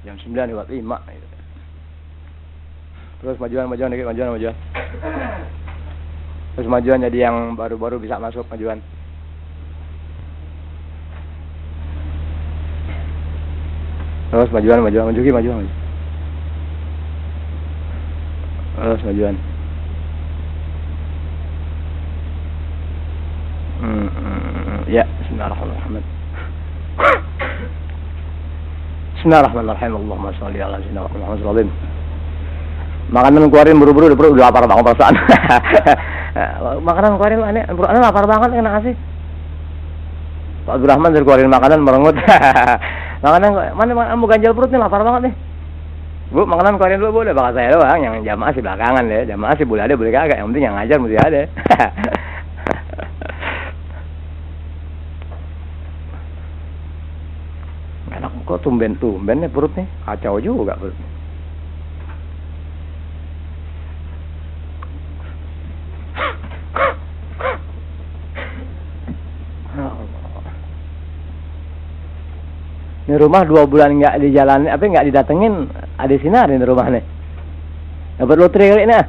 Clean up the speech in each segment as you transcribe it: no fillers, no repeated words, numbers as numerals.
Jam 9 lewat 5 gitu. Terus majuan dikit, majuan. Terus majuan jadi yang baru-baru bisa masuk majuan. Terus majuan. Terus majuan. Ya, bismillahirrahmanirrahim. Bismillahirrahmanirrahim. Allahumma shalli ala sayyidina Muhammad sallallahu alaihi wasallam. Makanan keluarin buru-buru, udah lapar banget perasaan. Makanan keluarin aneh lapar banget, enak sih. Pak Abdurrahman dari keluarin makanan merengut. Makanan mana mau ganjal perut nih, lapar banget nih. Bu, makanan keluarin dulu boleh, bakal saya doang, yang jamaah sih belakangan deh. Jamaah sih boleh ada, boleh kagak, yang penting yang ngajar mesti ada. Enak kok tumben nih perut nih, kacau juga perut. Ini rumah 2 bulan nggak dijalani, nggak didatengin, ada sinar di rumah nih. Dapat lotre kali nih.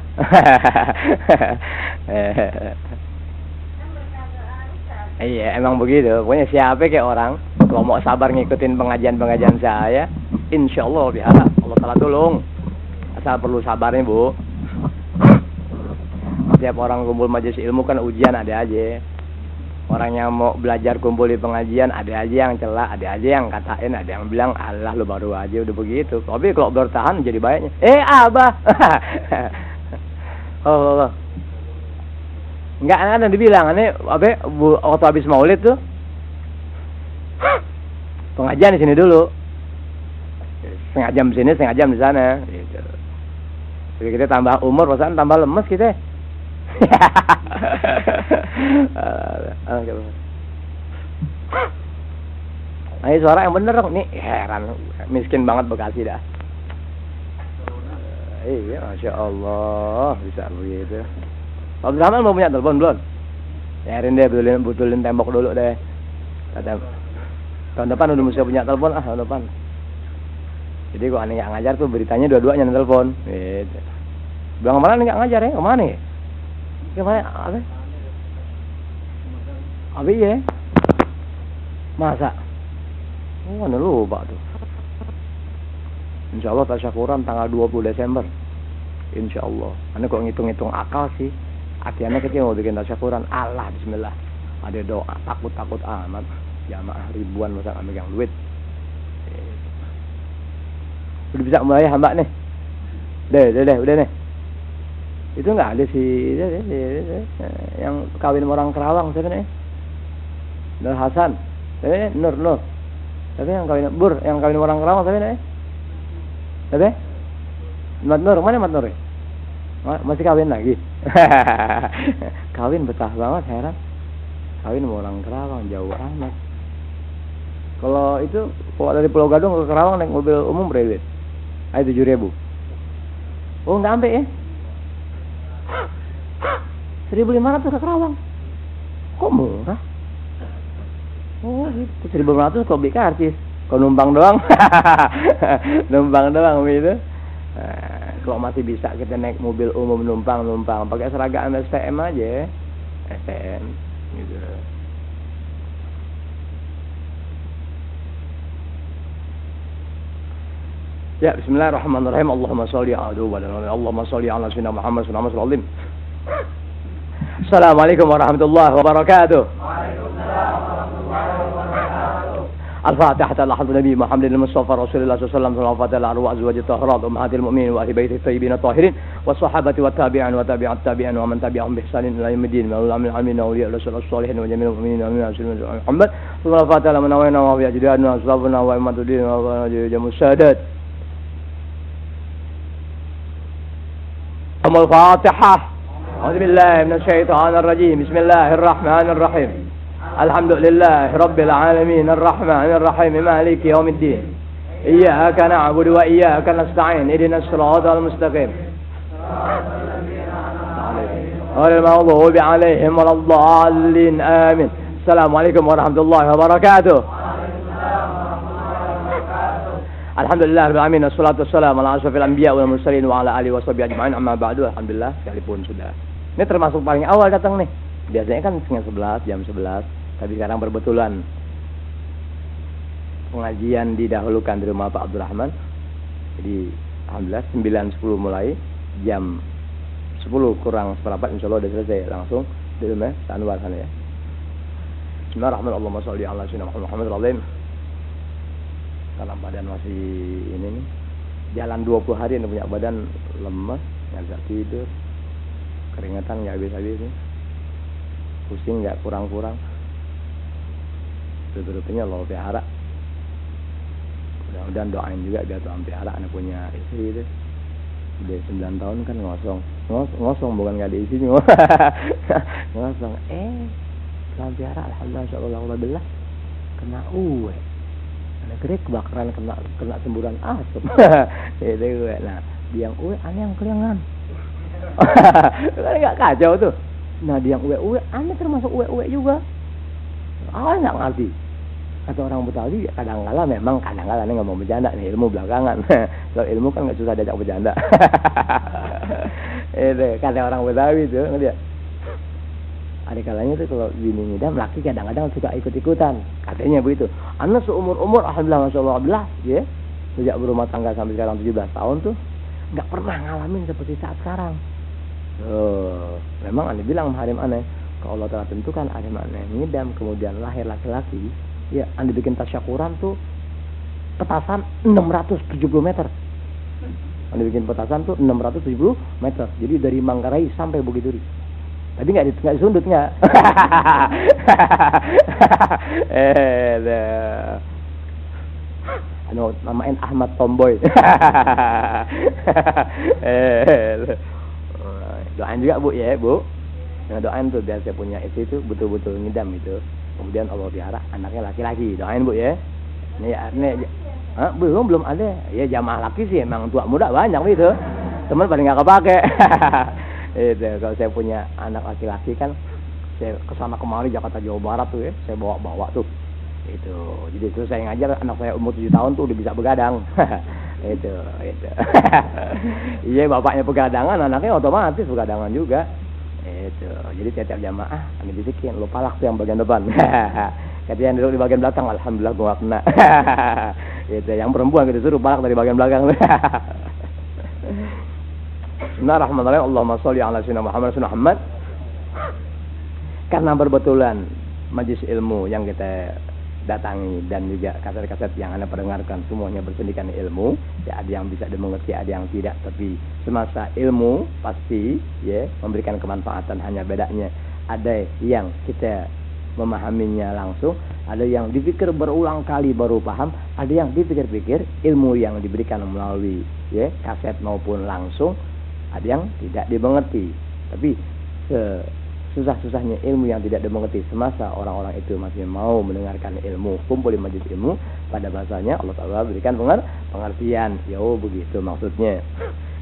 Iya, emang begitu. Pokoknya siapa kayak orang kalau mau sabar ngikutin pengajian saya, insya Allah biasa Allah Ta'ala tolong. Asal perlu sabarnya, Bu. Setiap orang kumpul majelis ilmu kan ujian ada aja. Orang yang mau belajar kumpul di pengajian ada aja yang celak, ada aja yang katain, ada yang bilang Allah lu baru aja, udah begitu. Tapi kalau bertahan jadi baiknya. Abah. Oh. Enggak ada dibilang ini waktu habis Maulid tuh. Pengajian di sini dulu. Setengah jam di sini, setengah jam di sana gitu. Jadi kita tambah umur, perasaan tambah lemes kita. Ini suara yang bener nih, heran, miskin banget Bekasi dah. Iya, Masya Allah, bisa begitu. Pak Abdurrahman mau punya telepon belum? Yarin deh, betulin tembok dulu deh. Tahun depan udah mesti punya telepon, tahun depan. Jadi kok aneh nggak ngajar tuh beritanya dua-duanya telepon. Gitu. Bilang kemana nih nggak ngajar ya? Kemana nih? Gimana? Abi ya? Masa? Oh, anu lupa tuh. Insya Allah tasyakuran tanggal 20 Desember. Insya Allah. Ane kok ngitung-ngitung akal sih. Artinya kecil mau bikin tasyakuran. Allah, bismillah. Ada doa, takut amat. Jamaah ribuan masa nggak megang duit. Udah bisa mulai hamba nih. Udah nih. Itu nggak ada sih yang kawin orang Kerawang siapa nih? Nur Hasan, Nur. Tapi yang kawin orang Kerawang siapa nih? Tapi Mat Nur, mana Mat Nur? Masih kawin lagi? Kawin betah banget, heran. Kawin sama orang Kerawang jauh amat. Kalau itu dari Pulau Gadung ke Kerawang naik mobil umum berapa? 7.000. Oh nggak sampai ya? 1.500 ke Kerawang. Kok murah? Oh gitu, 1.500 kok beli karcis. Kok numpang doang? Numpang doang gitu. Kalau masih bisa kita naik mobil umum numpang pakai seragam STM aja. STM gitu. Ya, bismillahirrahmanirrahim. Allahumma shalli ala sayyidina Muhammad sallallahu alaihi wasallam. Assalamualaikum warahmatullahi wabarakatuh. Waalaikumsalam warahmatullahi wabarakatuh. Al-Fatihah ala hadratin Nabi Muhammad al-Mustafa Rasulullah sallallahu alaihi wasallam. Al-Fatihah ala azwajih tahirat ummahatil mu'minin wa ahli baitihi thayyibin tahirin was sahabati wat tabi'in wa tabi'at tabi'in wa man tabi'ahum bi ihsanin ila yaumil wa ulama al-amin awliya rasulullah salihin wa jami'il mu'minin wa min Muhammad. Al-Fatihah ala manawina wa bi ajdadina wa aslafina wa imadudin wa jamus sadat. Al-Fatihah. A'udzu billahi minasy syaithanir rajim. Bismillahirrahmanirrahim. Alhamdulillahi rabbil alamin arrahmanir rahim maliki yaumiddin. Iyyaka na'budu wa iyyaka nasta'in. Ihdinas siratal mustaqim. Ghairil maghdubi 'alaihim waladdallin. Amin. Assalamualaikum warahmatullahi wabarakatuh. Alhamdulillah rabbil alamin wassalatu wassalamu ala asyrofil anbiya wal mursalin wa ala alihi washabihi ajmain amma ba'du. Alhamdulillah sekalipun sudah. Ini termasuk paling awal datang nih. Biasanya kan setengah 11, jam 11. Tapi sekarang berbetulan pengajian didahulukan di rumah Pak Abdurrahman. Jadi alhamdulillah 9.10 mulai, jam 10 kurang seperempat insyaallah udah selesai langsung di rumah Pak Anwar sana ya. Bismillahirrahmanirrahim. Allahumma shalli ala sayyidina Muhammad karena badan masih ini nih, jalan 20 hari ini punya badan lemas, nggak bisa tidur, keringetan nggak habis-habis nih, pusing nggak kurang-kurang, betul-betulnya Allah pelihara. Mudah-mudahan doain juga biar Tuhan pelihara anak punya istri itu. Udah 9 tahun kan ngosong bukan nggak ada isinya. Ngosong. Tuhan pelihara alhamdulillah insyaallah kena uwe. Akhirnya kebakaran kena semburan asap. Itu gue. Nah, biang uwe aneh yang kelingan. Kan enggak kacau tuh. Nah, dia yang uwe aneh termasuk uwe juga. Awalnya enggak ngerti. Kata orang Betawi kadang-kala memang kadang-kala ini ngomong bercanda nih, ilmu belakangan. Kalau ilmu kan enggak susah diajak bercanda. Itu kata orang Betawi tuh, dia. Ada kalanya tuh kalau bini ngidam laki kadang-kadang suka ikut-ikutan, katanya begitu. Anak seumur-umur alhamdulillah masyaallah ya. Sejak berumah tangga sampai sekarang 17 tahun tuh enggak pernah ngalamin seperti saat sekarang. Memang aneh bilang harim aneh. Kalau Allah telah tentukan harim aneh ngidam kemudian lahir laki-laki, ya aneh bikin tasyakuran tuh petasan 670 meter. Aneh bikin petasan tuh 670 meter. Jadi dari Manggarai sampai Bukit Duri. Tapi nggak disundut nggak. Namain Ahmad Tomboy. Doain juga Bu ya Bu. Nah, doain tuh biar saya punya istri itu betul-betul ngidam itu. Kemudian Allah pelihara anaknya laki-laki. Doain Bu ya. Ini belum ada. Ya jamaah laki sih emang tua muda banyak gitu. Teman paling nggak kepake. Itu kalau saya punya anak laki-laki kan saya kesana kemari Jakarta Jawa Barat tuh ya, saya bawa tuh itu. Jadi itu saya ngajar anak saya umur 7 tahun tuh udah bisa begadang. itu iya bapaknya begadangan, anaknya otomatis begadangan juga itu. Jadi tiap jamaah kami bisikin lu palak tuh yang bagian depan. Katanya yang duduk di bagian belakang alhamdulillah gua kena. Itu yang perempuan gitu suruh palak dari bagian belakang. Bismillahirrahmanirrahim. Allahumma sholli ala sayyidina Muhammad. Karena berbetulan majelis ilmu yang kita datangi dan juga kaset-kaset yang Anda perdengarkan semuanya bersendikan ilmu. Ya ada yang bisa dimengerti, ada yang tidak, tapi semasa ilmu pasti ya memberikan kemanfaatan, hanya bedanya ada yang kita memahaminya langsung, ada yang dipikir berulang kali baru paham, ada yang dipikir-pikir ilmu yang diberikan melalui ya kaset maupun langsung ada yang tidak dimengerti. Tapi susah-susahnya ilmu yang tidak dimengerti semasa orang-orang itu masih mau mendengarkan ilmu, kumpul di majelis ilmu, pada bahasanya Allah Ta'ala berikan pengertian. Begitu maksudnya.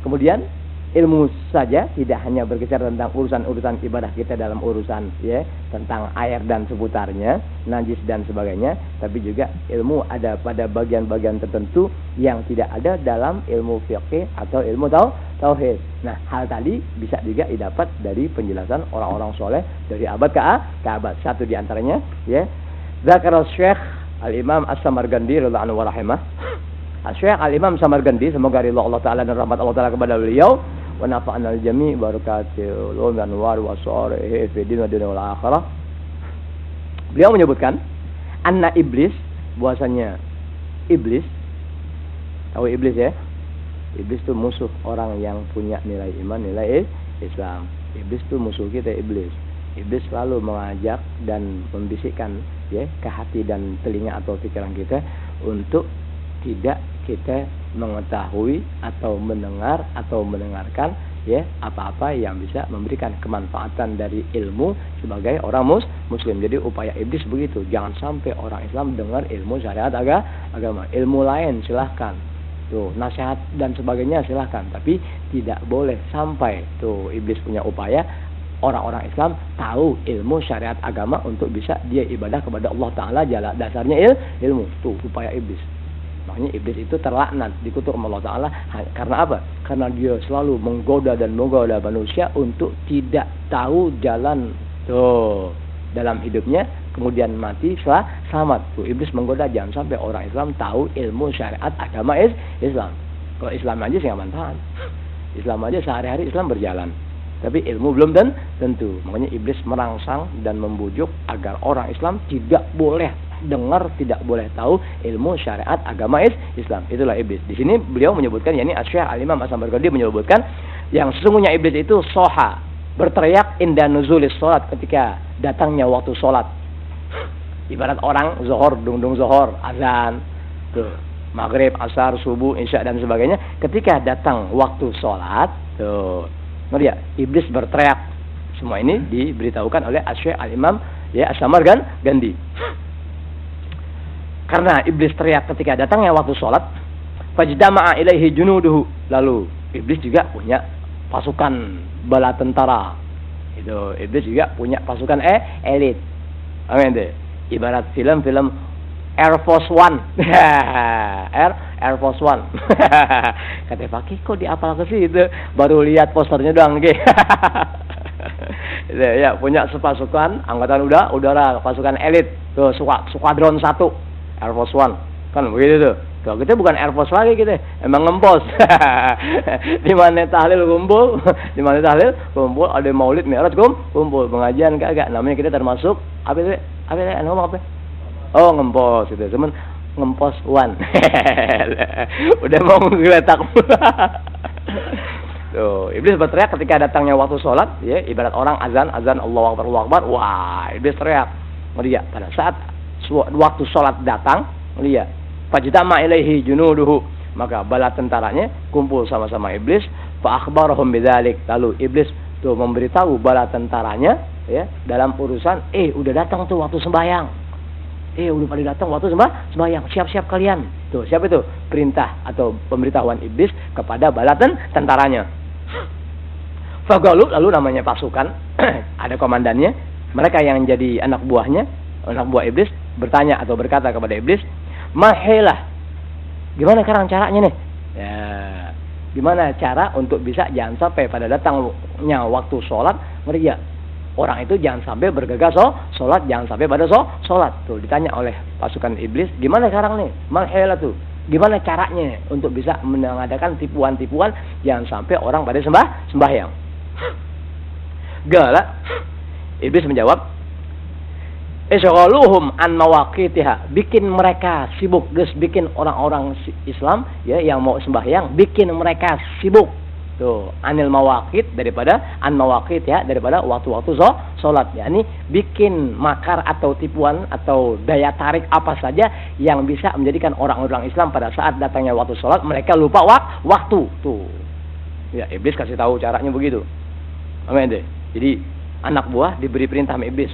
Kemudian ilmu saja tidak hanya berbicara tentang urusan-urusan ibadah kita dalam urusan ya tentang air dan seputarnya, najis dan sebagainya, tapi juga ilmu ada pada bagian-bagian tertentu yang tidak ada dalam ilmu fiqih atau ilmu tauhid. Nah, hal tadi bisa juga didapat dari penjelasan orang-orang soleh dari abad ke abad. Satu di antaranya ya, Zakar Syekh Al-Imam As-Samarqandi radhiyallahu anhu wa rahimah. Syekh Al-Imam Samarqandi, semoga ridha Allah Ta'ala dan rahmat Allah Ta'ala kepada beliau, wa nafa'ana al-jami' barakatuh wa anwar wa sarihi fi din wa dunya wal akhirah. Beliau menyebutkan anna iblis, bahwasanya iblis, tahu iblis ya? Iblis itu musuh orang yang punya nilai iman, nilai Islam. Iblis itu musuh kita, iblis. Iblis selalu mengajak dan membisikkan ya ke hati dan telinga atau pikiran kita untuk tidak kita mengetahui atau mendengar atau mendengarkan ya apa-apa yang bisa memberikan kemanfaatan dari ilmu sebagai orang muslim. Jadi upaya iblis begitu, jangan sampai orang Islam dengar ilmu syariat agama. Ilmu lain silahkan tuh, nasihat dan sebagainya silahkan, tapi tidak boleh sampai tuh iblis punya upaya orang-orang Islam tahu ilmu syariat agama untuk bisa dia ibadah kepada Allah Ta'ala. Dasarnya ilmu tuh upaya iblis. Makanya iblis itu terlaknat, dikutuk oleh Allah Ta'ala. Karena apa? Karena dia selalu menggoda dan menggoda manusia untuk tidak tahu jalan tuh dalam hidupnya, kemudian mati selamat. Tuh, iblis menggoda jangan sampai orang Islam tahu ilmu syariat agama Islam. Kalau Islam aja sih nggak manfaat. Islam aja sehari-hari Islam berjalan. Tapi ilmu belum tentu. Makanya iblis merangsang dan membujuk agar orang Islam tidak boleh dengar, tidak boleh tahu ilmu syariat agama Islam. Itulah iblis. Di sini beliau menyebutkan, yakni Asy-Syaikh Al-Imam As-Samarqandi menyebutkan yang sesungguhnya iblis itu soha, berteriak inda nuzulis salat, ketika datangnya waktu salat. Ibarat orang zuhur, dung zuhur, azan, tuh, maghrib, asar, subuh, isya dan sebagainya, ketika datang waktu salat, tuh, ya, iblis berteriak. Semua ini diberitahukan oleh Asy-Syaikh Al-Imam As-Samarqandi. Karena iblis teriak ketika datangnya waktu sholat, fajdama'a ilaihi junuduhu, lalu iblis juga punya pasukan bala tentara. Itu iblis juga punya pasukan elit. Amin deh. Ibarat film-film Air Force One. Air Force One. Kata Fakih, kok diapal ke situ? Baru lihat posternya doang, gitu. Ya, punya pasukan angkatan udara, pasukan elit. Tuh, skuadron 1. Air Force One. Kan begitu tuh. Kalau kita bukan Air Force lagi kita, emang ngempos. Di mana tahlil kumpul, ada maulid mi'raj kumpul, pengajian kagak. Namanya kita termasuk apa itu? Ngomong apa? Oh, ngempos itu. Cuman ngempos one. Udah mau ngeletak. Tuh, iblis berteriak ketika datangnya waktu sholat, ya, ibarat orang azan Allahu Akbar, Allahu Akbar. Wah, iblis teriak. Lihat pada saat waktu sholat datang, lihat fajtama ilaihi junuduhu, maka bala tentaranya kumpul sama-sama iblis, fa akhbarahum bidzalik, lalu iblis tuh memberitahu bala tentaranya, ya, dalam urusan udah datang tuh waktu sembahyang, udah pada datang waktu sembahyang, siap-siap kalian. Tuh, siapa itu? Perintah atau pemberitahuan iblis kepada bala tentaranya. Fagalu, lalu namanya pasukan ada komandannya, mereka yang jadi anak buah iblis bertanya atau berkata kepada iblis, mahelah, gimana sekarang caranya nih? Ya, gimana cara untuk bisa jangan sampai pada datangnya waktu sholat, ya, orang itu jangan sampai bergegas sholat, jangan sampai pada sholat. Tuh, ditanya oleh pasukan iblis, gimana sekarang nih? Mahelah tuh, gimana caranya untuk bisa mengadakan tipuan-tipuan jangan sampai orang pada sembahyang? Galak, iblis menjawab, isyghaluhum an mawaqitiha, bikin mereka sibuk, bikin orang-orang Islam, ya, yang mau sembahyang, bikin mereka sibuk. Tuh, anil mawaqit, daripada an mawaqit, ya, daripada waktu-waktu salat. Yakni bikin makar atau tipuan atau daya tarik apa saja yang bisa menjadikan orang-orang Islam pada saat datangnya waktu salat mereka lupa waktu. Tuh. Ya, iblis kasih tahu caranya begitu. Amin deh. Jadi anak buah diberi perintah sama iblis.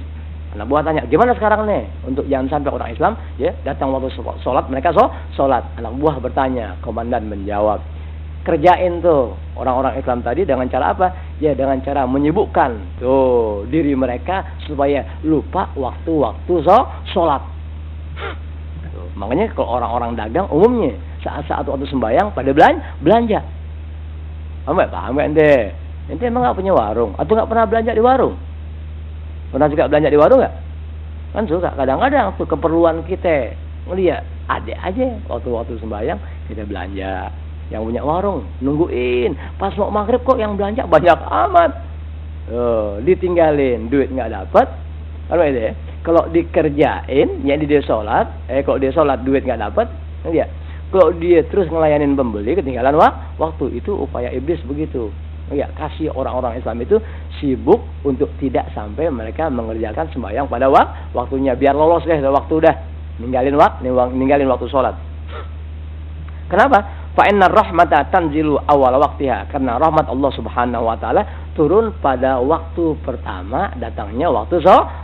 Anak buah tanya, gimana sekarang nih untuk jangan sampai orang Islam, ya, datang waktu sholat mereka sholat. Anak buah bertanya, komandan menjawab, kerjain tuh orang-orang Islam tadi dengan cara apa? Ya, dengan cara menyibukkan tuh diri mereka supaya lupa waktu-waktu sholat. Tuh, makanya kalau orang-orang dagang umumnya saat-saat waktu sembahyang pada belanja. Paham nggak ente? Ente emang nggak punya warung atau nggak pernah belanja di warung? Pernah juga belanja di warung nggak? Kan suka. Kadang-kadang tuh keperluan kita ngeliat ada aja waktu-waktu sembahyang kita belanja. Yang punya warung nungguin pas mau maghrib kok yang belanja banyak amat. Ditinggalin, duit nggak dapat. Kalau dikerjain, ya dia sholat. Kalau dia sholat duit nggak dapat, ya. Kalau dia terus ngelayanin pembeli ketinggalan waktu, itu upaya iblis begitu. Ya, kasih orang-orang Islam itu sibuk untuk tidak sampai mereka mengerjakan sembahyang pada waktunya, biar lolos deh waktu udah ninggalin waktu sholat. Kenapa? Fa inna rahmata tanzilu awal waktiha, karena rahmat Allah Subhanahu wa taala turun pada waktu pertama datangnya waktu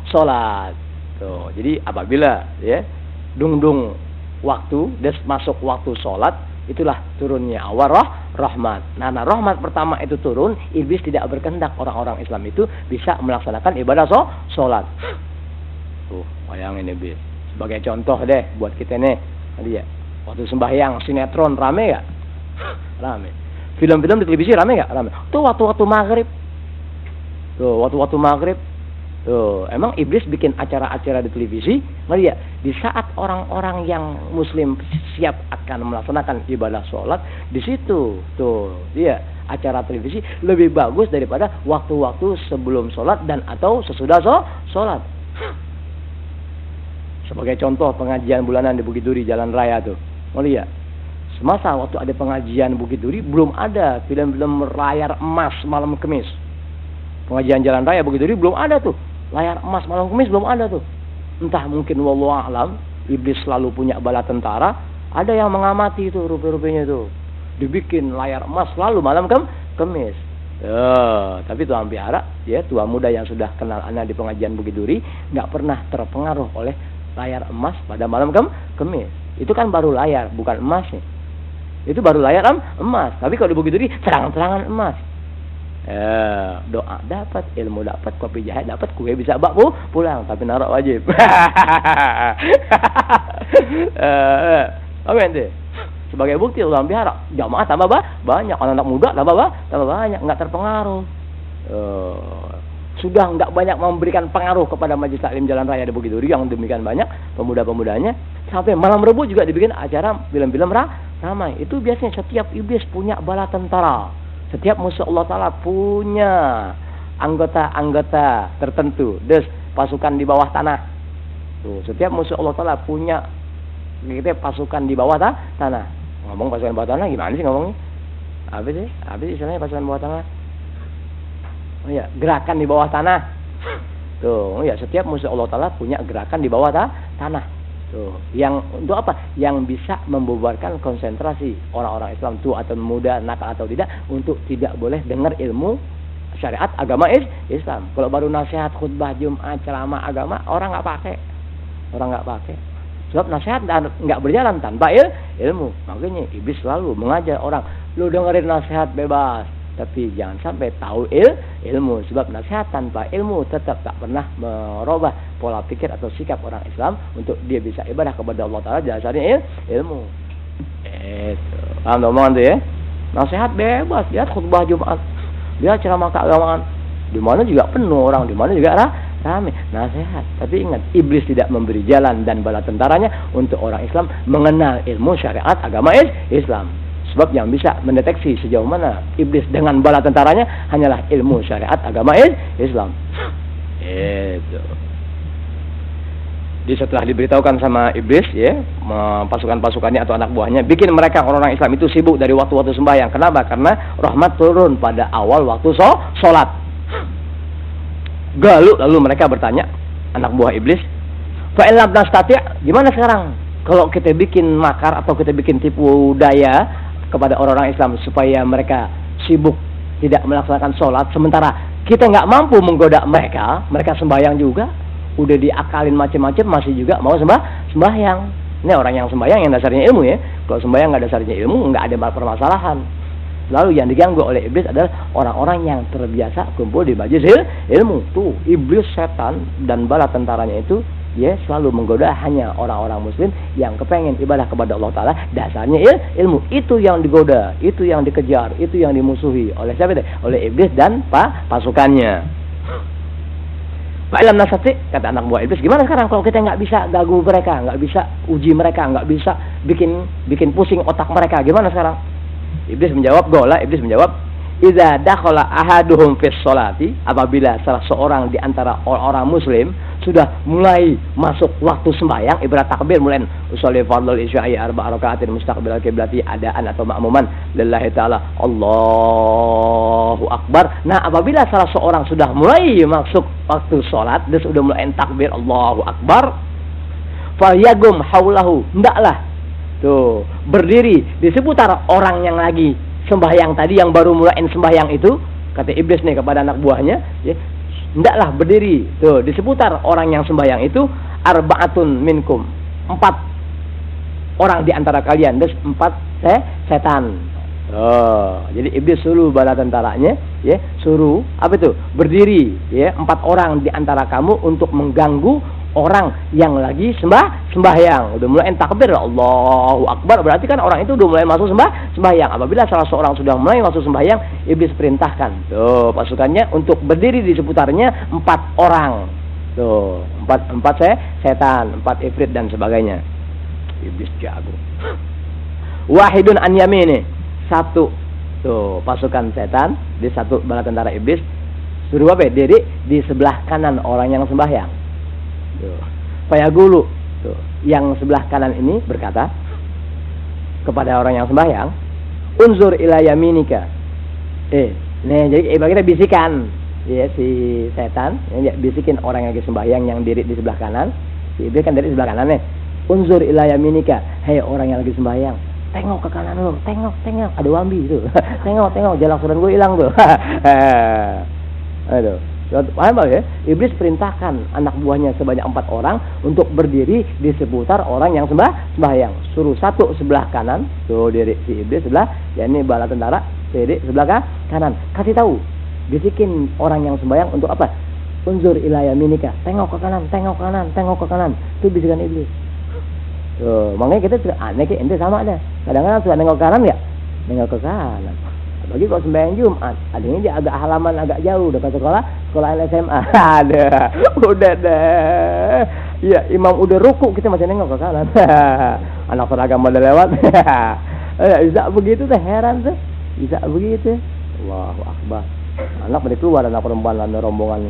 sholat. Tuh, jadi apabila, ya, dung waktu dan masuk waktu sholat, itulah turunnya awal rahmat. Nah, rahmat pertama itu turun, iblis tidak berkehendak orang-orang Islam itu bisa melaksanakan ibadah sholat. Tuh, bayangin iblis. Sebagai contoh deh buat kita nih. Tadi ya, Waktu sembahyang, sinetron rame gak? Rame. Film-film di televisi rame gak? Rame. Tuh waktu-waktu maghrib. Tuh waktu-waktu maghrib. Tuh, emang iblis bikin acara-acara di televisi, ngerti ya? Di saat orang-orang yang muslim siap akan melaksanakan ibadah sholat, di situ, tuh, dia acara televisi lebih bagus daripada waktu-waktu sebelum sholat dan atau sesudah sholat. Sebagai contoh pengajian bulanan di Bukit Duri Jalan Raya tuh, ngerti ya? Semasa waktu ada pengajian Bukit Duri belum ada film-film layar emas malam Kamis. Pengajian Jalan Raya Bukit Duri belum ada tuh. Layar emas malam Kamis belum ada tuh. Entah mungkin wallahu a'lam, iblis selalu punya bala tentara, ada yang mengamati itu rupa-rupanya itu. Dibikin layar emas selalu malam Kamis. Tapi tuan biara, ya tua muda yang sudah kenal anak di pengajian Bukit Duri, nggak pernah terpengaruh oleh layar emas pada malam Kamis. Itu kan baru layar, bukan emas nih. Itu baru layar emas. Tapi kalau di Bukit Duri terang-terangan emas. Doa dapat, ilmu dapat, kopi jahe dapat, kue bisa bak pulang, tapi narak wajib. Oke ente. Sebagai bukti ulang biara, jamaah tambah banyak, anak-anak muda tambah banyak, nggak terpengaruh. Sudah nggak banyak memberikan pengaruh kepada Majelis Taklim Jalan Raya di Bukit Duri yang demikian banyak pemuda-pemudanya, sampai malam Rebu juga dibikin acara film-film ramai. Itu biasanya setiap iblis punya bala tentara. Setiap musuh Allah Ta'ala punya anggota-anggota tertentu. Des, pasukan di bawah tanah. Tuh, setiap musuh Allah Ta'ala punya pasukan di bawah tanah. Ngomong pasukan di bawah tanah gimana sih ngomongnya? Apa sih istilahnya pasukan di bawah tanah? Oh ya, gerakan di bawah tanah. Tuh, ya setiap musuh Allah Ta'ala punya gerakan di bawah tanah. Tuh, yang untuk apa? Yang bisa membubarkan konsentrasi orang-orang Islam tua atau muda, nakal atau tidak, untuk tidak boleh dengar ilmu syariat agama Islam. Kalau baru nasihat, khutbah, Jumat, ceramah agama, orang nggak pakai. Sebab nasihat nggak berjalan tanpa ilmu. Makanya iblis selalu mengajar orang, lu dengerin nasihat bebas, tapi jangan sampai tahu ilmu. Sebab nasihat tanpa ilmu tetap tak pernah merubah pola pikir atau sikap orang Islam untuk dia bisa ibadah kepada Allah Ta'ala dasarnya ilmu. Itu. Paham omongan tu ya? Nasihat bebas, lihat khutbah Jumat, lihat ceramah keagamaan. Di mana juga penuh orang, di mana juga ramai nasihat. Tapi ingat, iblis tidak memberi jalan dan bala tentaranya untuk orang Islam mengenal ilmu syariat agama Islam. Sebab yang bisa mendeteksi sejauh mana iblis dengan bala tentaranya hanyalah ilmu syariat agama Islam. Itu. Jadi setelah diberitahukan sama iblis, ya, pasukan-pasukannya atau anak buahnya, bikin mereka orang-orang Islam itu sibuk dari waktu-waktu sembahyang. Kenapa? Karena rahmat turun pada awal waktu sholat. Lalu mereka bertanya, anak buah iblis, fa'ilab nastati', gimana sekarang kalau kita bikin makar atau kita bikin tipu daya kepada orang-orang Islam supaya mereka sibuk tidak melaksanakan sholat, sementara kita nggak mampu menggoda mereka sembahyang juga, udah diakalin macam-macam masih juga mau sembahyang. Ini orang yang sembahyang yang dasarnya ilmu ya. Kalau sembahyang nggak dasarnya ilmu, nggak ada permasalahan. Lalu yang diganggu oleh iblis adalah orang-orang yang terbiasa kumpul di majelis ilmu. Tuh iblis, setan dan bala tentaranya itu, ya, selalu menggoda hanya orang-orang muslim yang kepengen ibadah kepada Allah Ta'ala dasarnya ilmu. Itu yang digoda, itu yang dikejar, itu yang dimusuhi oleh siapa? Oleh iblis dan pasukannya. Pak Ilham Nasati, kata anak buah iblis, gimana sekarang kalau kita nggak bisa ganggu mereka, nggak bisa uji mereka, nggak bisa bikin pusing otak mereka, gimana sekarang? Iblis menjawab, iblis menjawab, idza dakhala ahaduhum fis sholati, apabila salah seorang di antara orang-orang muslim sudah mulai masuk waktu sembahyang, ibarat takbir, mulai usolli fardhul isya'i arba' raka'atin mustaqbilal qiblati adaan atau ma'muman lillahi ta'ala Allahu akbar. Nah, apabila salah seorang sudah mulai masuk waktu sholat, dia sudah mulai takbir Allahu akbar, falyagum haulahu, hendaklah tuh berdiri di seputar orang yang lagi sembahyang tadi, yang baru mulai sembahyang itu, kata iblis nih kepada anak buahnya, ya, hendaklah berdiri tuh di seputar orang yang sembahyang itu, arba'atun minkum, 4 orang di antara kalian, dan 4 setan. Jadi iblis suruh bala tentaranya, ya, suruh apa itu? Berdiri, ya, 4 orang di antara kamu untuk mengganggu orang yang lagi sembahyang. Udah mulai takbir, Allahu Akbar, berarti kan orang itu udah mulai masuk sembahyang. Apabila salah seorang sudah mulai masuk sembahyang, iblis perintahkan tuh pasukannya untuk berdiri di seputarnya 4 orang. Tuh, 4 setan, 4 ifrit dan sebagainya. Iblis jago. Wahidun an yamini, 1 tuh pasukan setan di 1 bala tentara iblis suruh apa? Diri di sebelah kanan orang yang sembahyang. Tuh. Fayagulu tuh, yang sebelah kanan ini berkata kepada orang yang sembahyang, unzur ila yaminika. Nih jadi kita bisikan, ya si setan ya, bisikin orang yang lagi sembahyang yang diri di sebelah kanan. Si iblis kan dari sebelah kanan nih. Unzur ila yaminika, hei orang yang lagi sembahyang, tengok ke kanan lu, tengok, ada wambi itu. tengok, jalan suran gue hilang tuh. Aduh. Paham ya? Iblis perintahkan anak buahnya sebanyak 4 orang untuk berdiri di seputar orang yang sembahyang. Suruh 1 sebelah kanan, tuh diri si iblis sebelah, yakni bala tentara, diri sebelah kanan. Kasih tahu, bisikin orang yang sembahyang untuk apa? Unzur ila yaminika, tengok ke kanan, tengok ke kanan. Itu bisikan iblis. Tuh, makanya kita sudah aneh kayak ente sama ada. Kadang-kadang suka nengok ke kanan ya, nengok ke kanan. Bagi kalau sembahyang Jumat, adanya dia agak halaman agak jauh dekat sekolah SMA. Ada, udah deh. Iya, imam udah ruku kita masih nengok ke kanan. Anak seragam udah lewat. Bisa begitu tuh, heran tuh. Bisa begitu. Allahu Akbar. Anak pada keluar, anak perempuan dan rombongan.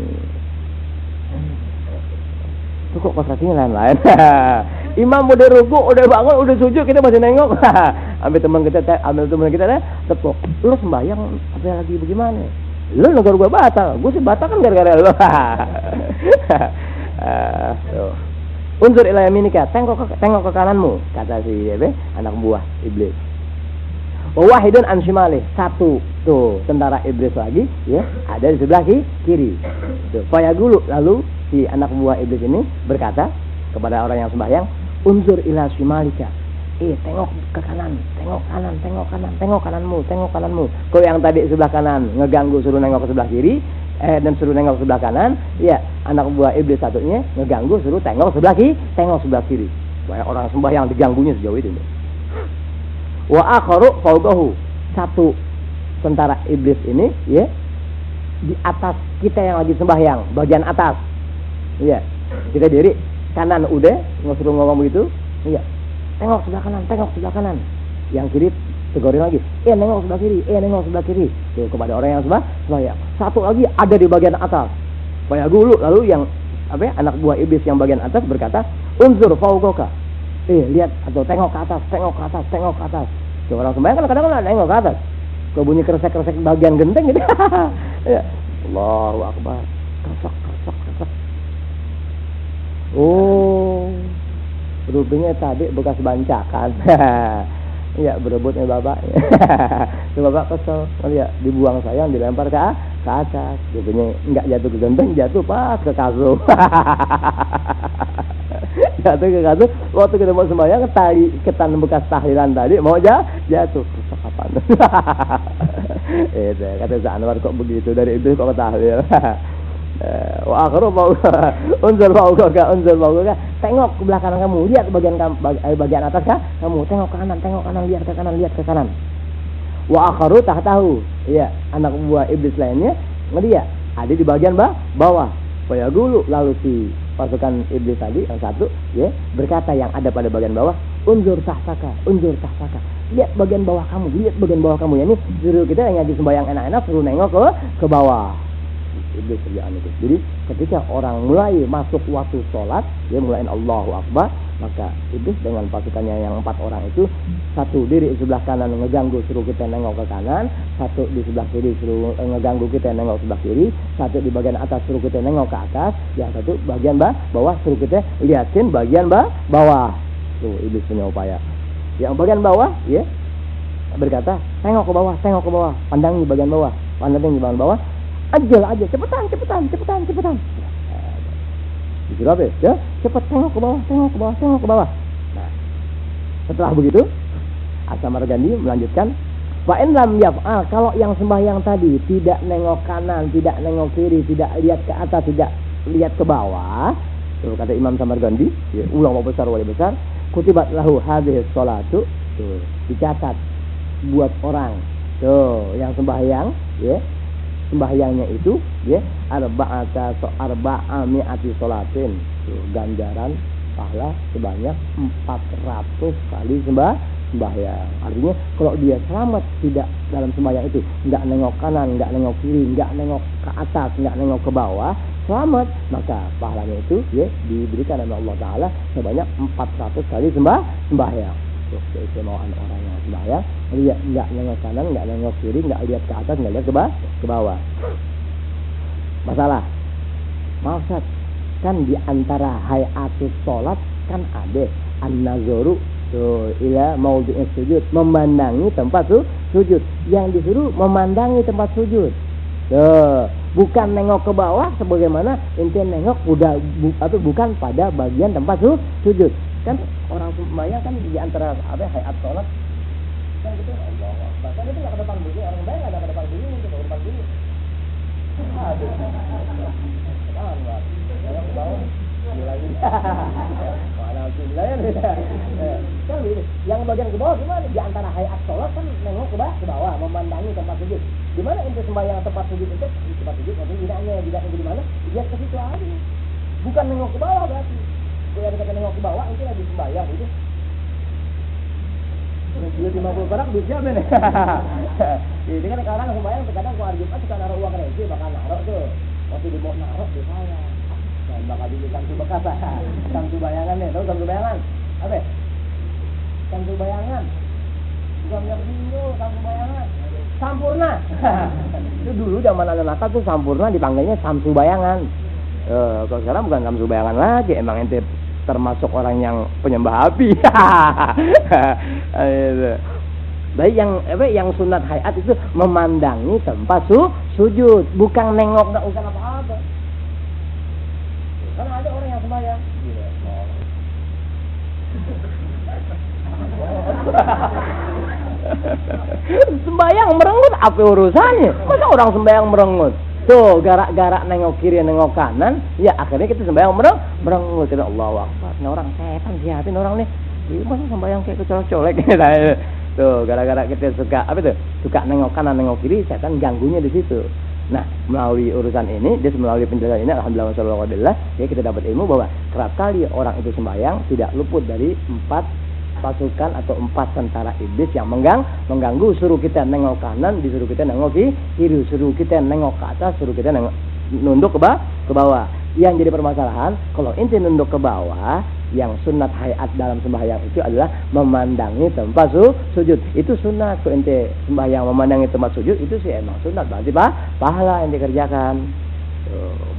Itu kok konsentrasinya lain-lain. Imam udah ruku, udah bangun, udah sujud, kita masih nengok. Ambil teman kita tepuk. Lu sembahyang apa lagi bagaimana? Lu negara gua batal, gua sih batal kan gara-gara lu. Unzur ila yaminika, tengok ke kananmu, kata si anak buah iblis. Wahidun an shimali, 1 tuh tentara iblis lagi, ya, ada di sebelah kiri. Tuh, fayagulu, lalu si anak buah iblis ini berkata kepada orang yang sembahyang, unzur ila shimalika. Tengok ke kanan, tengok kananmu. Kau yang tadi sebelah kanan ngeganggu suruh nengok ke sebelah kiri, dan suruh nengok ke sebelah kanan, ya, anak buah iblis satunya ngeganggu suruh tengok sebelah kiri. Banyak orang sembahyang diganggunya sejauh itu. Wa akharu fawqahu, 1 tentara iblis ini, ya, di atas kita yang lagi sembahyang, bagian atas. Iya. Kita diri kanan udah suruh ngomong begitu, iya. Tengok sebelah kanan. Yang kiri tegurin lagi. Nengok sebelah kiri. Tuh, kepada orang yang sembahyang. 1 lagi ada di bagian atas. Fayagulu, lalu yang anak buah iblis yang bagian atas berkata, unzur fawqaka. Lihat atau tengok ke atas. Tuh, orang sembahyang kan kadang-kadang nengok ke atas. Kau bunyi kresek-kresek bagian genteng gitu. Ya. Allahu Akbar. Kresek. Oh, rupanya tadi bekas bancakan. Iya, berebutnya bapak. Si bapak kesel, lihat dibuang sayang, dilempar ke atas. Rupanya enggak jatuh ke genteng, jatuh pas ke kasur. Jatuh ke kasur. Waktu kita mau sembahyang, tali ketan bekas tahlilan tadi mau jatuh. Rusak apaan? Kata Anwar, kok begitu dari itu kok tahlil. Wa akhiru unzur fawqaka, tengok ke belakang kamu, lihat bagian atas kamu, tengok ke kanan, lihat ke kanan. Wa akhiru tahtahu, iya, anak buah iblis lainnya ngelihat ada di bagian bawah. Fayagulu, lalu si pasukan iblis tadi yang 1, ya, berkata yang ada pada bagian bawah, unzur tahtaka, lihat bagian bawah kamu, ya, ini suruh kita yang lagi sembahyang enak-enak suruh nengok ke bawah. Iblis kerjaan itu. Jadi ketika orang mulai masuk waktu sholat, dia mulai Allahu Akbar, maka iblis dengan pasukannya yang 4 orang itu, 1 diri di sebelah kanan ngeganggu suruh kita nengok ke kanan, 1 di sebelah kiri suruh ngeganggu kita nengok sebelah kiri, 1 di bagian atas suruh kita nengok ke atas, yang 1 bagian bawah suruh kita liatin bagian bawah. Tuh, iblis punya upaya. Yang bagian bawah, ya, berkata tengok ke bawah, pandangi bagian bawah. Aja, cepetan. Disuruh apa ya? Cepat tengok ke bawah. Nah, setelah begitu, Asam Margandi melanjutkan, wa in lam yaf'al, kalau yang sembahyang tadi tidak nengok kanan, tidak nengok kiri, tidak lihat ke atas, tidak lihat ke bawah, Tuh, kata Imam Samarkandi, ya, ulama besar wali besar, kutibat lahu hadhihi sholatu, tuh, dicatat buat orang tuh yang sembahyang, ya, sembahyangnya itu, ya, arba'ami'ati sholatin, tuh, ganjaran pahala sebanyak 400 kali sembahyang. Artinya kalau dia selamat tidak dalam sembahyang itu, nggak nengok kanan, nggak nengok kiri, nggak nengok ke atas, nggak nengok ke bawah, selamat, maka pahalanya itu, ya, diberikan oleh Allah Taala sebanyak 400 kali sembahyang. Itu keistimewaan orang yang sembahyang, dia nggak nengok kanan, nggak nengok kiri, nggak lihat ke atas, nggak lihat ke bawah. Masalah, maksud kan di antara hayatus sholat kan ada an-nazoru ila maudhi'is sujud, memandangi tempat sujud. Yang disuruh memandangi tempat sujud. Bukan nengok ke bawah sebagaimana ente nengok bukan pada bagian tempat sujud. Kan orang sembahyang kan di antara hayat sholat kan gitu, Allah Akbar. Kan itu enggak ke depan begini, orang sembahyang enggak ke depan begini, ke depan begini. Aduh. Yang bawah lagi. Mana wilayah kan yang bagian ke bawah gimana? Di antara hayat sholat kan nengok ke bawah, memandangi tempat sujud. Di mana ente sembahyang tempat sujud itu? Di tempat sujud, nanti bidangnya di mana? Lihat ke situ aja. Bukan nengok ke bawah berarti. Kalau kita nengok ke bawah, itu lagi sembahyang itu. 50 perak duit siapa nih? Ini kan sekarang sembahyang terkadang kalau hari Jumat suka naruh uang resi, bakal naruh tuh. Waktu di mau naruh di saya. Dan bakal di Samsu bekas, Samsu bayangan nih, tahu Samsu bayangan? Apa? Samsu bayangan. Bukan minyak bingung, Samsu bayangan. Sampurna. Itu dulu zaman anak nakal tuh Sampurna dipanggilnya Samsu bayangan. Kalau sekarang bukan Samsu bayangan lagi, emang ente termasuk orang yang penyembah api. Baik yang sunat hayat itu memandangi tempat sujud, bukan nengok, enggak usah apa-apa. Karena ada orang yang sembahyang. Sembahyang merengut apa urusannya? Masa orang sembahyang merengut? Tuh, garak-garak nengok kiri, nengok kanan, ya akhirnya kita sembahyang merengut. Kita Allahu Akbar. Ini orang setan siapin orang nih. Masa sembahyang kayak kecolek-colek. Tuh, gara-gara kita suka nengok kanan, nengok kiri, setan ganggunya di situ. Nah, melalui urusan ini, melalui penjelasan ini, alhamdulillah wassallallahu alaihi, ya kita dapat ilmu bahwa kerap kali orang itu sembahyang tidak luput dari 4 pasukan atau 4 tentara iblis yang mengganggu, suruh kita nengok kanan, disuruh kita nengok kiri, suruh kita nengok ke atas, suruh kita nunduk ke bawah. Yang jadi permasalahan, kalau ente nunduk ke bawah, yang sunat hayat dalam sembahyang itu adalah memandangi tempat sujud. Itu sunat. Kalau ente sembahyang memandangi tempat sujud, itu sih emang sunat. Berarti pahala yang dikerjakan.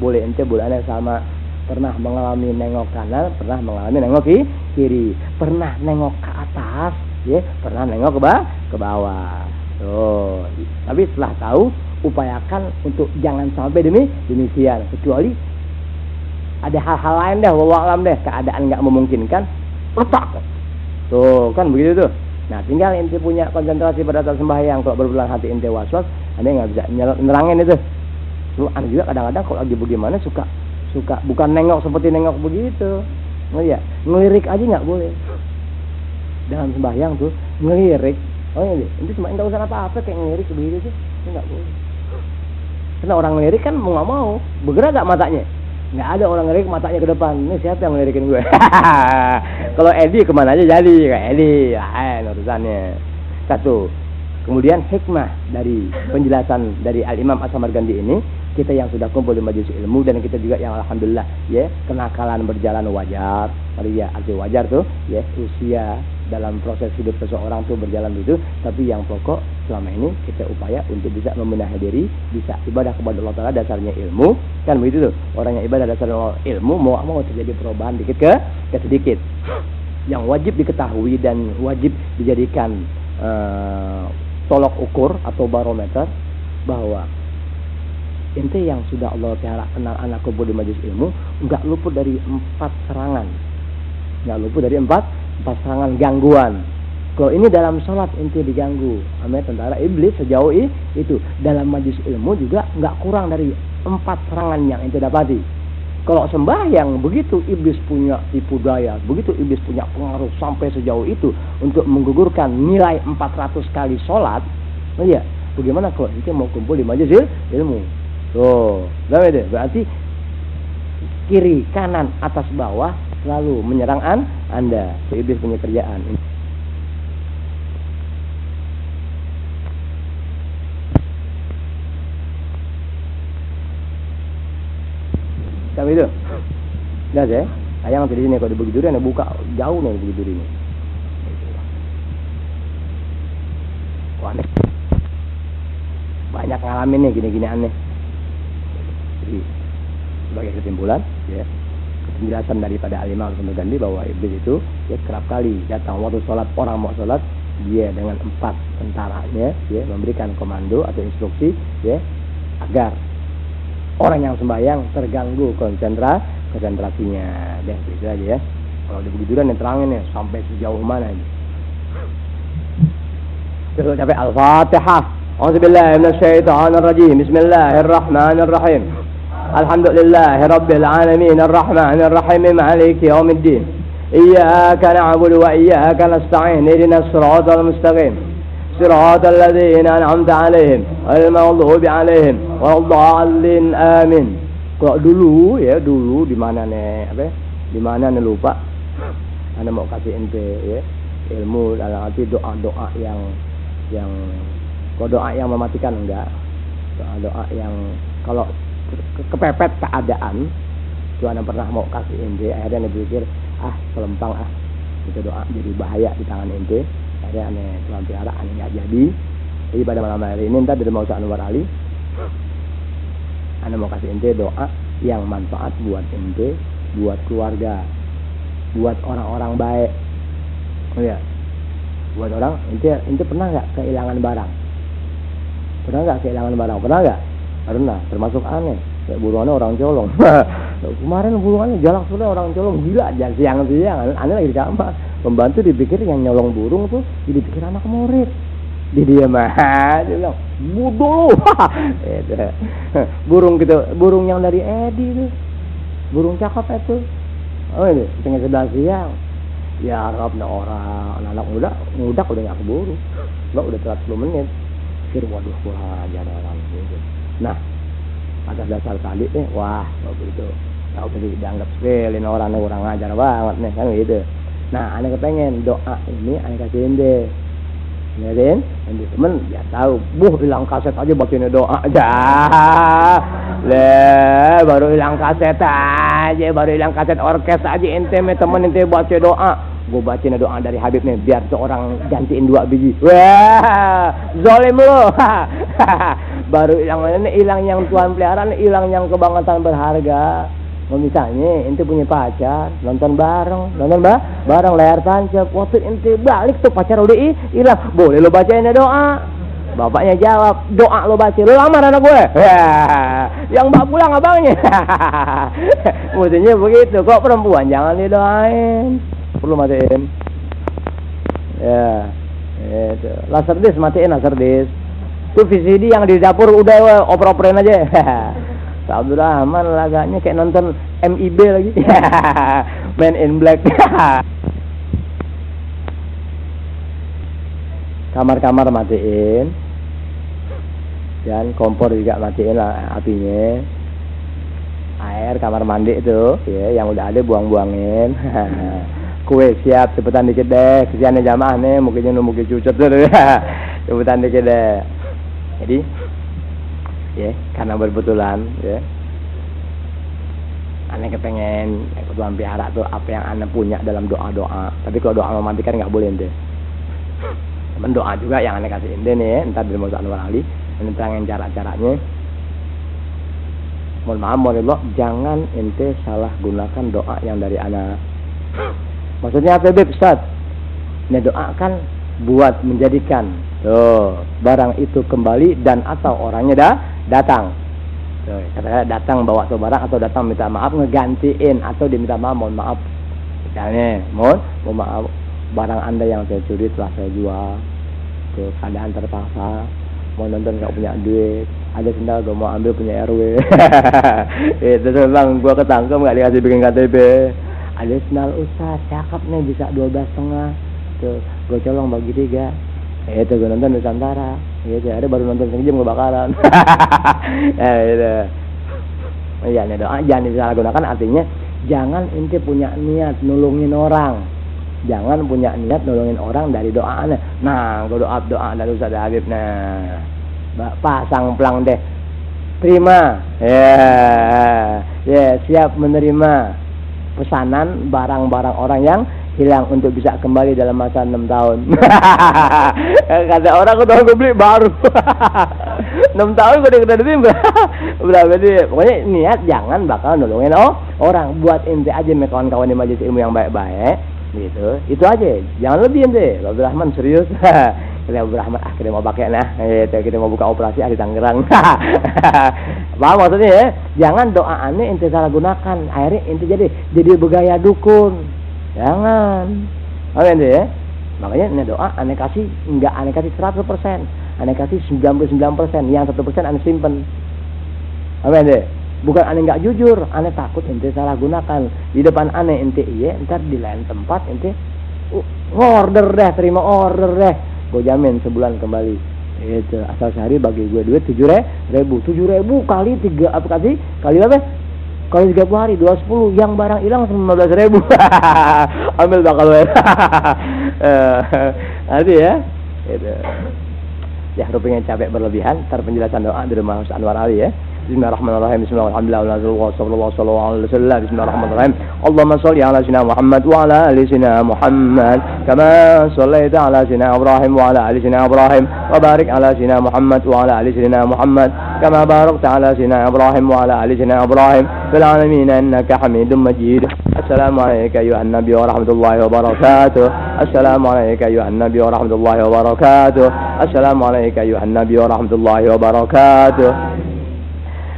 Boleh ente bulannya sama. Pernah mengalami nengok kanan, pernah mengalami nengok kiri, pernah nengok ke atas, ya, pernah nengok ke bawah. Tapi setelah tahu, upayakan untuk jangan sampai demikian. Kecuali ada hal-hal lain dah, wallahu alam deh, keadaan nggak memungkinkan, letak. Tuh, kan begitu tuh. Nah, tinggal ente punya konsentrasi pada saat sembahyang. Kalau berbulan hati ente waswas, anda nggak bisa nerangin itu. Lu anda juga kadang-kadang kalau lagi bagaimana suka bukan nengok seperti nengok begitu. Oh iya, ngelirik aja nggak boleh. Dalam sembahyang tuh ngelirik. Oh iya, itu cuma nggak usah apa-apa kayak ngelirik begitu sih, nggak boleh. Karena orang ngelirik kan mau nggak mau bergerak nggak matanya. Nggak ada orang ngelirik matanya ke depan. Ini siapa yang ngelirikin gue? Kalau Edi kemana aja jadi kayak Edi, urusannya. Satu. Kemudian hikmah dari penjelasan dari Al-Imam As-Samarkandi ini, kita yang sudah kumpul di majelis ilmu dan kita juga yang alhamdulillah ya kenakalan berjalan wajar, ya arti wajar tuh ya usia dalam proses hidup seseorang tuh berjalan begitu, tapi yang pokok selama ini kita upaya untuk bisa membenahi diri, bisa ibadah kepada Allah Taala dasarnya ilmu, kan begitu tuh. Orang yang ibadah dasarnya ilmu mau terjadi perubahan dikit ke sedikit. Yang wajib diketahui dan wajib dijadikan tolok ukur atau barometer bahwa ente yang sudah Allah Ta'ala kenal anak kumpul di majelis ilmu enggak luput dari 4 serangan, enggak luput dari 4 serangan gangguan. Kalau ini dalam sholat ente diganggu sama tentara iblis sejauh itu, dalam majelis ilmu juga enggak kurang dari 4 serangan yang ente dapati. Kalau sembahyang, begitu iblis punya tipu daya, begitu iblis punya pengaruh sampai sejauh itu untuk menggugurkan nilai 400 kali sholat. Oh iya, bagaimana kalau kita mau kumpul di majelis ilmu? Tuh, berarti kiri, kanan, atas, bawah selalu menyerang Anda. Iblis punya kerjaan. Tapi itu, lihat ya, ayang di sini kalau di Bukit Durian buka jauh nih Bukit Durian ini. Wah, aneh. Banyak ngalamin nih gini-gini aneh. Jadi sebagai kesimpulan, ya, penjelasan daripada Al-Imam Al-Ghazali bahwa iblis itu ya kerap kali datang waktu sholat, orang mau sholat, dia dengan 4 tentaranya ya memberikan komando atau instruksi ya agar orang yang sembahyang terganggu konsentrasinya. Dan itu aja ya. Kalau di Bukit Durian yang terangin ya sampai sejauh mana ini. Terus sampai Al-Fatihah. A'udzubillahi minasyaitonirrajim. Bismillahirrahmanirrahim. Alhamdulillahirabbil alamin arrahmanir rahim maliki yaumiddin. Iyyaka na'budu wa iyyaka nasta'in. Ihdinas siratal mustaqim. صراط الذين أنعمت عليهم غير المغضوب عليهم ولا amin. Kalau dulu di mana nih di mana nih lupa. Anda mau kasih ente ya ilmu dalam arti doa-doa yang kalau doa yang mematikan enggak, doa yang kalau kepepet keadaan itu Anda pernah mau kasih ente, akhirnya Anda berpikir selempang itu doa jadi bahaya di tangan ente. Akhirnya aneh pelampiara, aneh nggak jadi. Jadi pada malam hari ini entah dari mau Anwar Ali, aneh mau kasih ente doa yang manfaat buat ente, buat keluarga, buat orang-orang baik. Oh ya, buat orang ente pernah nggak kehilangan barang? Pernah nggak kehilangan barang? Pernah nggak? Pernah. Termasuk aneh. Kayak buruannya orang colong. Kemarin buruannya jalak sudah orang colong gila aja siang-siang. Aneh lagi di kamar. Pembantu dipikir yang nyolong burung tuh dipikir anak murid. Dia mah dia bilang bodoh. Burung yang dari Edi tuh. Burung cakep itu. Oh ini setengah 11 siang. Ya Arab orang anak muda udah nggak keburu. Udah telat 10 menit. Pikir waduh kurang ajar orang gitu. Nah, atas dasar tadi wah begitu. Kau tadi dianggap sepele orang ngajar banget nih kan gitu. Nah, aneh kepengen doa ini aneh kasihin deh. Ngerin, nanti temen ya tahu, hilang kaset aja bacain doa aja. Baru hilang kaset orkes aja ente temen ente baca doa. Gue bacain doa dari Habib nih biar seorang gantiin 2 biji. Wah, zalim lo. Baru hilang yang tuan peliharaan, hilang yang kebangetan berharga. Misalnya ente punya pacar, nonton bareng layar tancap. Waktu ente balik tuh pacar udah hilang, boleh lo bacain doa. Bapaknya jawab, doa lo baca, lo lamar anak gue. Yang bak pulang abangnya. Maksudnya begitu. Kok perempuan jangan didoain, perlu matiin. Ya, itu. Laserdisc matiin laserdisc. Tuh VCD yang di dapur udah oper-operin aja. Abdurrahman laganya kayak nonton MIB lagi. Man in Black. Kamar-kamar matiin. Dan kompor juga matiin lah apinya. Air kamar mandi itu ya yang udah ada buang-buangin. Kue siap cepetan dikit deh. Kesiannya jamaah nih mungkin cucut dulu. Cepetan dikit deh. Jadi ya, karena berbetulan ya. Aneh kepengen ketuaan pihara tuh apa yang aneh punya dalam doa-doa. Tapi kalau doa memantikan nggak boleh ente. Temen doa juga yang aneh kasih ente nih ya. Entar dari Musa Anwar Ali dan terangin cara-caranya. Mohon maaf, mohon jangan ente salah gunakan doa yang dari anak. Maksudnya apa Ustaz? Ini doa kan buat menjadikan barang itu kembali dan atau orangnya datang. Katakanlah datang bawa tuh barang atau datang minta maaf ngegantiin atau diminta maaf mohon maaf. Misalnya mohon maaf barang Anda yang saya curi telah saya jual ke keadaan terpaksa. Mau nonton nggak punya duit. ada sendal gue mau ambil punya RW. Itu bang, gue ketangkep nggak dikasih bikin KTP. Ada sendal Ustaz, cakep nih, bisa 12,5. Tuh, gue colong bagi 3. Itu gue nonton Nusantara. Gitu, ada baru nonton sejam kebakaran. Itu. Iya, nih doa jangan disalahgunakan, artinya jangan ente punya niat nolongin orang. Jangan punya niat nolongin orang dari doanya. Nah, gue doa dari Ustaz Habib. Nah, pasang pelang deh. Terima. Ya, siap menerima pesanan barang-barang orang yang hilang untuk bisa kembali dalam masa 6 tahun. Kata orang udah gue beli baru. 6 tahun gue udah terima. Berapa dia? Pokoknya niat jangan bakal nolongin orang. Buat ente aja kawan-kawan di majelis ilmu yang baik-baik gitu. Itu aja. Jangan lebih ente. Abdul Rahman serius. Kita Abdul Rahman kita mau pakai gitu. Kita mau buka operasi di Tangerang. Paham maksudnya ya? Jangan doa aneh ente salah gunakan. Akhirnya ente jadi bergaya dukun. Jangan. Amin ya. Makanya ini doa aneh kasih 100%. Aneh kasih 99%, yang 1% aneh simpen. Amin deh. Bukan aneh nggak jujur, aneh takut ente salah gunakan. Di depan aneh ente iya, ntar di lain tempat ente terima order deh. Gue jamin sebulan kembali. Itu asal sehari bagi gue duit 7.000 kali 3 apa kasih kali apa? Kali 30 hari 210, yang barang hilang 15.000. Ambil bakal nanti ya. Itu. Ya, rupanya capek berlebihan. Ntar penjelasan doa dari Mas Anwar Ali ya. Bismillahirrahmanirrahim. Bismillahirrahmanirrahim. Allahumma shalli ala sayyidina Muhammad wa ala ali sayyidina Muhammad kama shallaita ala sayyidina Ibrahim wa ala ali sayyidina Ibrahim wa barik ala sayyidina Muhammad wa ala ali sayyidina Muhammad kama barakta ala sayyidina Ibrahim wa ala ali sayyidina Ibrahim fil alamin innaka Hamidum Majid. Assalamu alayka ayuhan nabiy wa rahmatullahi wa barakatuh. Assalamu alayka ayuhan nabiy wa rahmatullahi wa barakatuh. Assalamu alayka ayuhan nabiy wa rahmatullahi wa barakatuh.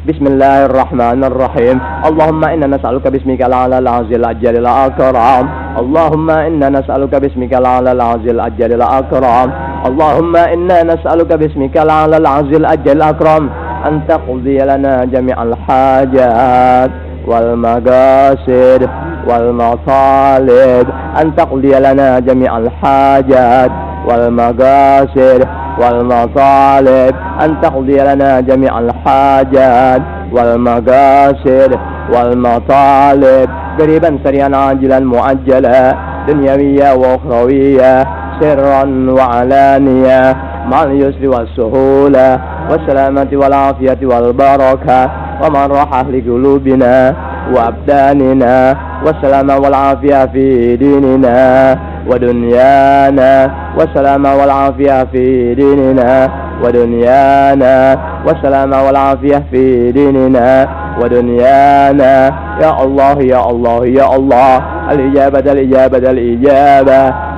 بسم الله الرحمن الرحيم اللهم إنا نسألك باسمك الأعلى العزيز الأجل الأكرم اللهم إنا نسألك باسمك الأعلى العزيز الأجل الأكرم اللهم إنا نسألك باسمك الأعلى العزيز الأجل الأكرم أن تقضي لنا جميع الحاجات والمقاصد والمطالب أن تقضي لنا جميع الحاجات والمقاصد والمطالب أن تقضي لنا جميع الحاجات والمقاصد والمطالب قريبا سريعا عاجلا مؤجلا دنيوية وأخروية سرا وعلانية مع اليسر والسهولة والسلامة والعافية والبركة ومن راحة لقلوبنا وأبداننا والسلامة والعافية في ديننا ودنيانا والسلامة والعافية في ديننا ودنيانا والسلامة والعافية في ديننا ودنيانا يا الله يا الله يا الله الإجابة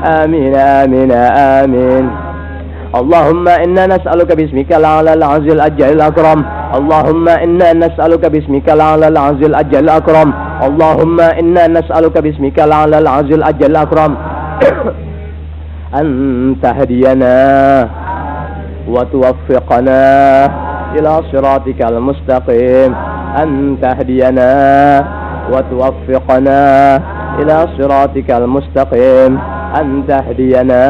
آمين آمين آمين اللهم إنا نسألك باسمك الأعلى العزيز الأجل الأكرم اللهم إنا نسألك باسمك الأعلى العزيز الأجل الأكرم اللهم إنا نسألك باسمك الأعلى العزيز الأجل الأكرم أن تهدينا وتوفقنا إلى صراطك المستقيم أن تهدينا وتوفقنا إلى صراطك المستقيم أن تهدينا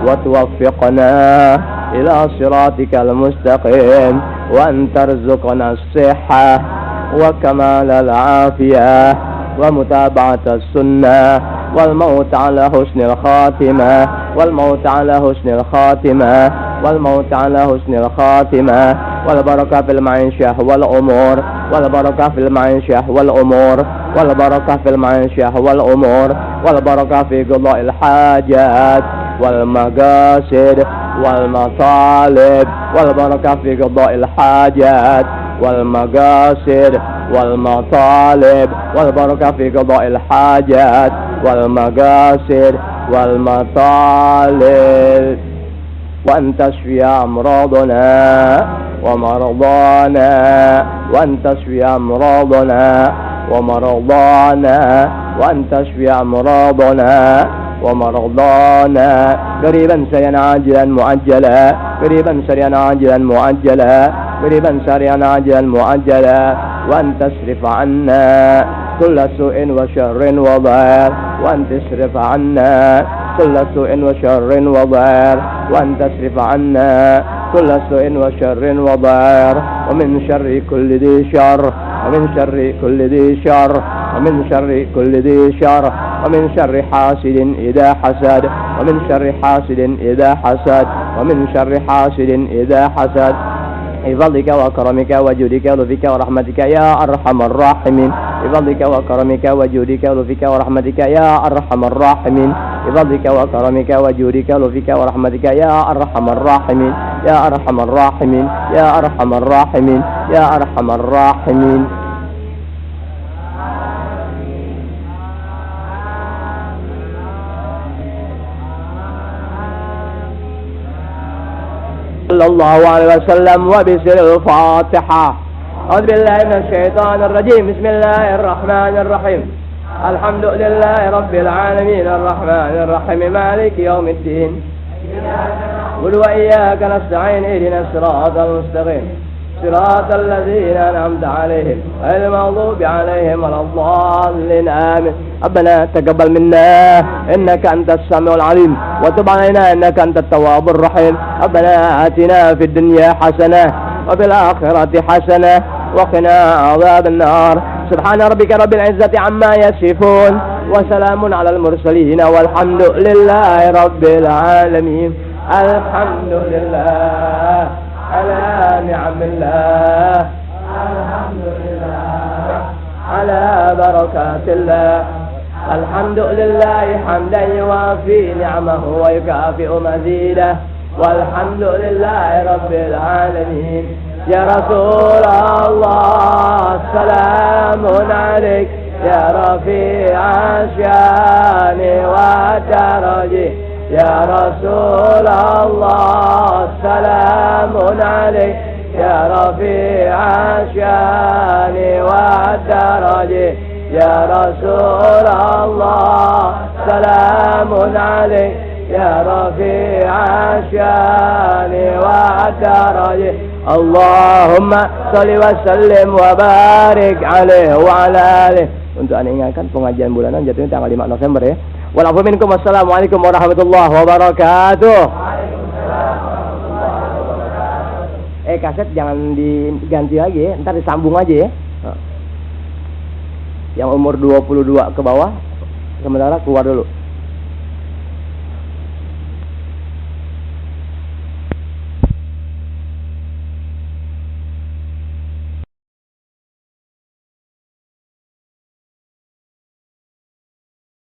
وتوفقنا إلى صراطك المستقيم وأن ترزقنا الصحة وكمال العافية ومتابعة السنة والموت على حسن الخاتمة والموت على حسن الخاتمة والموت على حسن الخاتمة والبركة في المعيشة والأمور والبركة في المعيشة والأمور والبركة في المعيشة والأمور والبركة في قضاء الحاجات والمقاصد والمطالب والبركة في قضاء الحاجات والمقاصد والمطالب والبركة في قضاء الحاجات والمقاصد والمطالب وأن تشفي أمراضنا ومرضانا وأن تشفي أمراضنا ومرضانا وأن تشفي أمراضنا ومرضانا قريبا سريعا عاجلا مؤجلا قريبا سريعا عاجلا مؤجلا قريبا سريعا عاجلا مؤجلا وأن تصرف عنا كل سوء وشر وضار وأن تصرف عنا كل سوء وشر وضار وأن تصرف عنا كل سوء وشر وضار ومن شر كل ذي شر ومن شر كل ذي شر ومن شر كل ذي شر ومن شر حاسد إذا حسد ومن شر حاسد إذا حسد ومن شر حاسد إذا حسد بفضلك وكرمك وجودك ولطفك ورحمتك يا أرحم الراحمين بفضلك وكرمك وجودك ولطفك ورحمتك يا أرحم الراحمين بفضلك وكرمك وجودك ولطفك ورحمتك يا أرحم الراحمين يا أرحم الراحمين يا أرحم الراحمين يا أرحم الراحمين صلى الله عليه وسلم وبسر الفاتحة. أعوذ بالله من الشيطان الرجيم. بسم الله الرحمن الرحيم. الحمد لله رب العالمين الرحمن الرحيم مالك يوم الدين. قل وإياك نستعين اهدنا الصراط المستقيم صراط الذين أنعمت عليهم غير المغضوب عليهم ولا الضالين آمين. ربنا تقبل منا إنك أنت السميع العليم وتب علينا إنك أنت التواب الرحيم. ربنا آتنا في الدنيا حسنة وفي الآخرة حسنة وقنا عذاب النار. سبحان ربك رب العزة عما يصفون وسلام على المرسلين والحمد لله رب العالمين. الحمد لله على نعم الله الحمد لله على بركات الله الحمد لله حمدا يوافي نعمه ويكافئ مزيده والحمد لله رب العالمين. يا رسول الله سلام عليك يا رفيع الشان والدرج يا رسول الله سلام عليك يا رفيع الشان والدرج يا رسول الله سلام عليك يا رفيع الشان والدرج. اللهم صل وسلم وbarik alaihi wa ala alihi. Untuk anda ingatkan pengajian bulanan jatuhnya tanggal 5 November ya. Walaupun minkum wassalamualaikum warahmatullahi wabarakatuh. Kaset jangan diganti lagi ya, ntar disambung aja ya. Yang umur 22 ke bawah sementara keluar dulu.